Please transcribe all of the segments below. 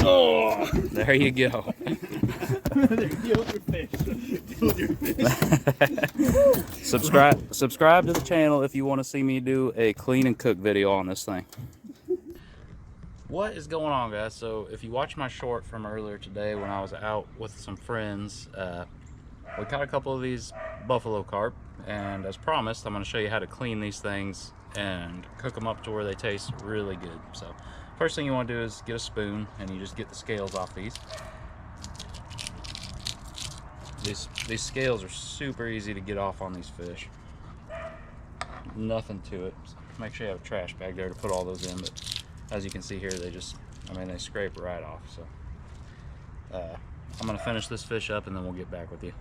Oh, there you go. there, killed your fish. Killed your fish. Subscribe to the channel if you want to see me do a clean and cook video on this thing. What is going on, guys? So if you watch my short from earlier today when I was out with some friends, we caught a couple of these buffalo carp, and as promised, I'm going to show you how to clean these things and cook them up to where they taste really good. So first thing you want to do is get a spoon and you just get the scales off these. These scales are super easy to get off on these fish. Nothing to it. So make sure you have a trash bag there to put all those in, but as you can see here, they just, they scrape right off. So I'm gonna finish this fish up and then we'll get back with you.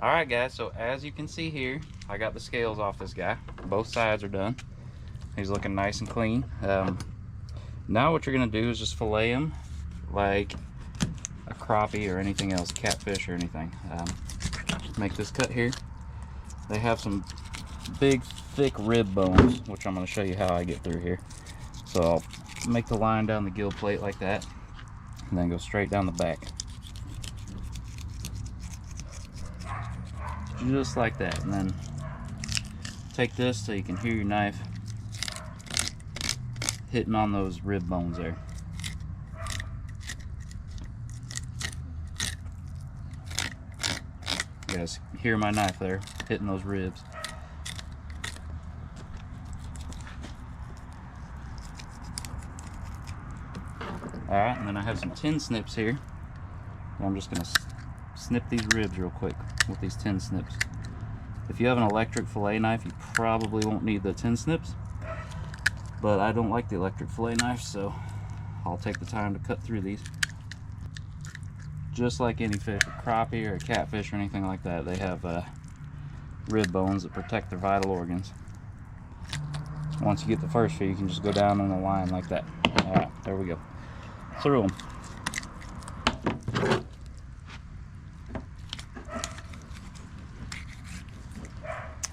All right, guys, so as you can see here, I got the scales off this guy. Both sides are done. He's looking nice and clean. Now what you're gonna do is just fillet him like a crappie or anything else, catfish or anything. Make this cut here. They have some big, thick rib bones, which I'm gonna show you how I get through here. So I'll make the line down the gill plate like that, and then go straight down the back. Just like that, and then take this so you can hear your knife hitting on those rib bones there. You guys hear my knife there hitting those ribs. Alright, and then I have some tin snips here. I'm just going to snip these ribs real quick with these tin snips. If you have an electric fillet knife, you probably won't need the tin snips, but I don't like the electric fillet knife, so I'll take the time to cut through these. Just like any fish, a crappie or a catfish or anything like that, they have rib bones that protect their vital organs. Once you get the first few, you can just go down on the line like that. Alright, there we go. Through them.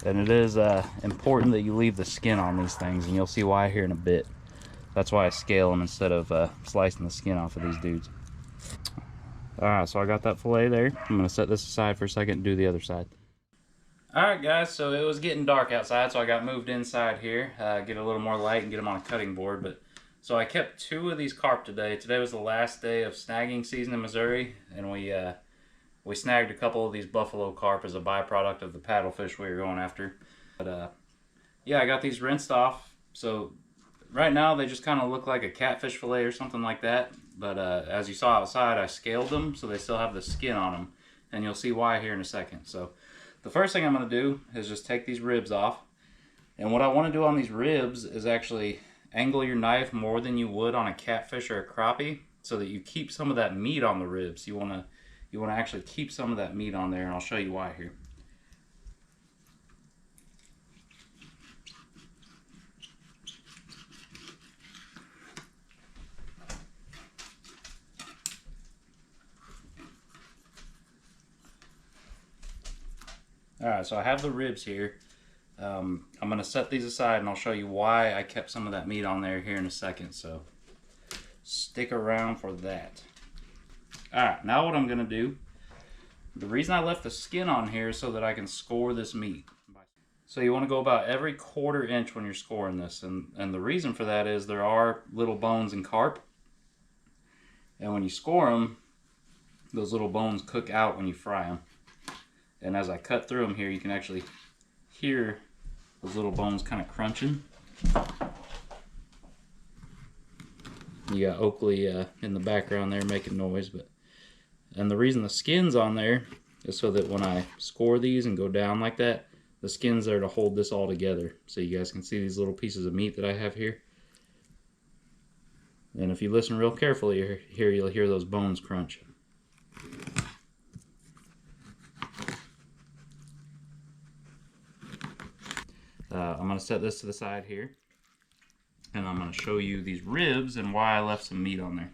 And it is important that you leave the skin on these things, and you'll see why here in a bit. That's why I scale them instead of slicing the skin off of these dudes. Alright, so I got that fillet there. I'm going to set this aside for a second and do the other side. Alright guys, so it was getting dark outside, so I got moved inside here, get a little more light and get them on a cutting board. So I kept 2 of these carp today. Today was the last day of snagging season in Missouri, and we snagged a couple of these buffalo carp as a byproduct of the paddlefish we were going after. But yeah, I got these rinsed off. So right now they just kind of look like a catfish fillet or something like that. But as you saw outside, I scaled them so they still have the skin on them, and you'll see why here in a second. So the first thing I'm going to do is just take these ribs off. And what I want to do on these ribs is actually angle your knife more than you would on a catfish or a crappie, so that you keep some of that meat on the ribs. You want to actually keep some of that meat on there, and I'll show you why here. Alright, so I have the ribs here. I'm going to set these aside and I'll show you why I kept some of that meat on there here in a second, so stick around for that. Alright, now what I'm going to do, the reason I left the skin on here is so that I can score this meat. So you want to go about every 1/4 inch when you're scoring this, and the reason for that is there are little bones in carp, and when you score them, those little bones cook out when you fry them. And as I cut through them here, you can actually hear those little bones kind of crunching. You got Oakley in the background there making noise, and the reason the skin's on there is so that when I score these and go down like that, the skin's there to hold this all together. So you guys can see these little pieces of meat that I have here. And if you listen real carefully here, you'll hear those bones crunch. I'm going to set this to the side here, and I'm going to show you these ribs and why I left some meat on there.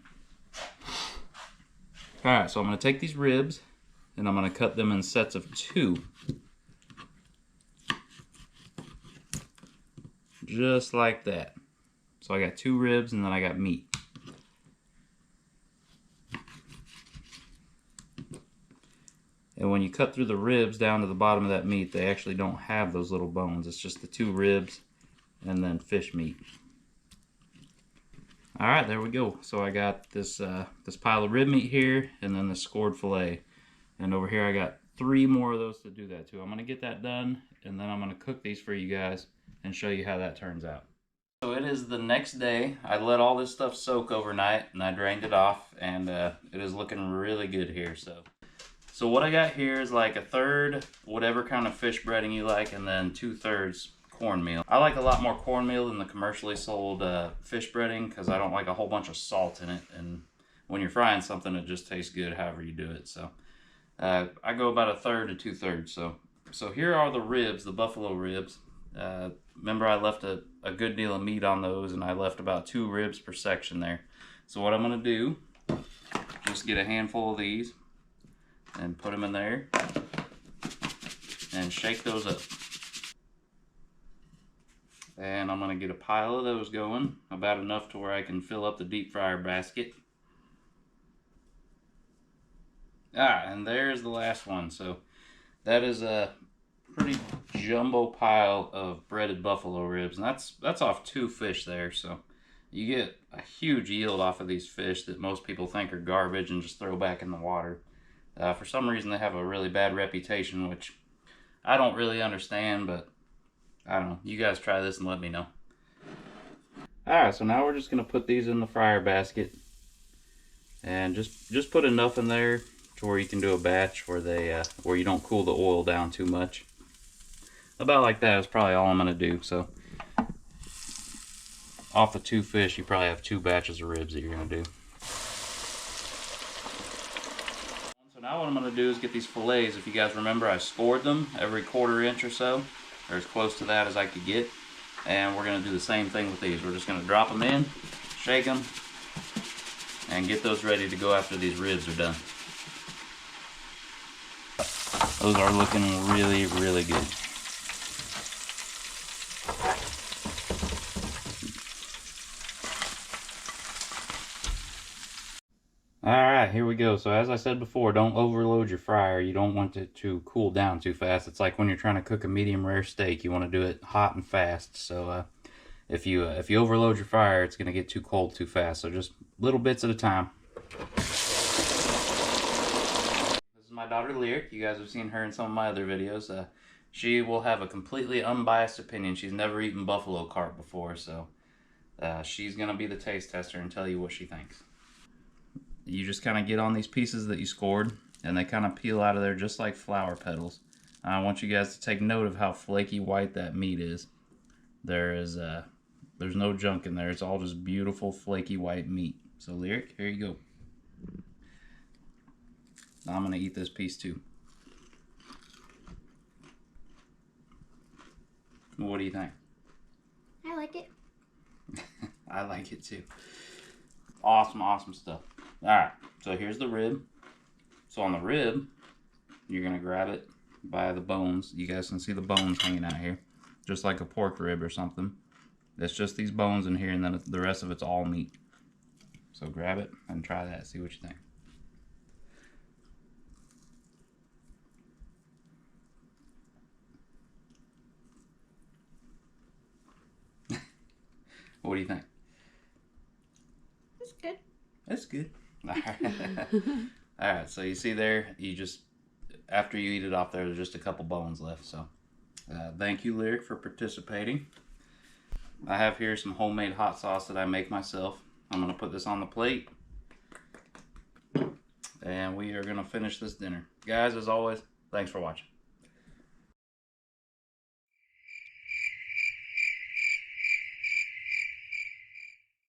Alright, so I'm going to take these ribs and I'm going to cut them in sets of 2. Just like that. So I got 2 ribs and then I got meat. when you cut through the ribs down to the bottom of that meat, they actually don't have those little bones. It's just the 2 ribs and then fish meat. All right, there we go. So I got this this pile of rib meat here, and then the scored fillet. And over here I got 3 more of those to do that to. I'm gonna get that done, and then I'm gonna cook these for you guys and show you how that turns out. So it is the next day. I let all this stuff soak overnight, and I drained it off, and it is looking really good here. So what I got here is like 1/3 whatever kind of fish breading you like, and then 2/3 cornmeal. I like a lot more cornmeal than the commercially sold fish breading because I don't like a whole bunch of salt in it, and when you're frying something it just tastes good however you do it. So I go about 1/3 to 2/3. So here are the ribs, the buffalo ribs. Remember I left a good deal of meat on those, and I left about 2 ribs per section there. So what I'm going to do, just get a handful of these and put them in there and shake those up. And I'm going to get a pile of those going, about enough to where I can fill up the deep fryer basket. And there's the last one. So that is a pretty jumbo pile of breaded buffalo ribs, and that's off 2 fish there. So you get a huge yield off of these fish that most people think are garbage and just throw back in the water. For some reason they have a really bad reputation, which I don't really understand, but I don't know. You guys try this and let me know. Alright, so now we're just going to put these in the fryer basket. And just put enough in there to where you can do a batch where you don't cool the oil down too much. About like that is probably all I'm going to do. So off the 2 fish, you probably have 2 batches of ribs that you're going to do. So now what I'm going to do is get these fillets. If you guys remember, I scored them every 1/4 inch or so, or as close to that as I could get. And we're going to do the same thing with these. We're just going to drop them in, shake them, and get those ready to go after these ribs are done. Those are looking really, really good. Alright, here we go. So as I said before, don't overload your fryer. You don't want it to cool down too fast. It's like when you're trying to cook a medium rare steak. You want to do it hot and fast. So if you overload your fryer, it's going to get too cold too fast. So just little bits at a time. This is my daughter Lyric. You guys have seen her in some of my other videos. She will have a completely unbiased opinion. She's never eaten buffalo carp before, so she's going to be the taste tester and tell you what she thinks. You just kind of get on these pieces that you scored, and they kind of peel out of there just like flower petals. I want you guys to take note of how flaky white that meat is. There's no junk in there. It's all just beautiful flaky white meat. So Lyric, here you go. I'm gonna eat this piece too. What do you think? I like it. I like it too. Awesome, awesome stuff. Alright, so here's the rib. So on the rib, you're going to grab it by the bones. You guys can see the bones hanging out here. Just like a pork rib or something. It's just these bones in here, and then the rest of it's all meat. So grab it and try that. See what you think. What do you think? It's good. That's good. Alright, so you see there, after you eat it off there, there's just a couple bones left. So thank you, Lyric, for participating. I have here some homemade hot sauce that I make myself. I'm going to put this on the plate, and we are going to finish this dinner. Guys, as always, thanks for watching.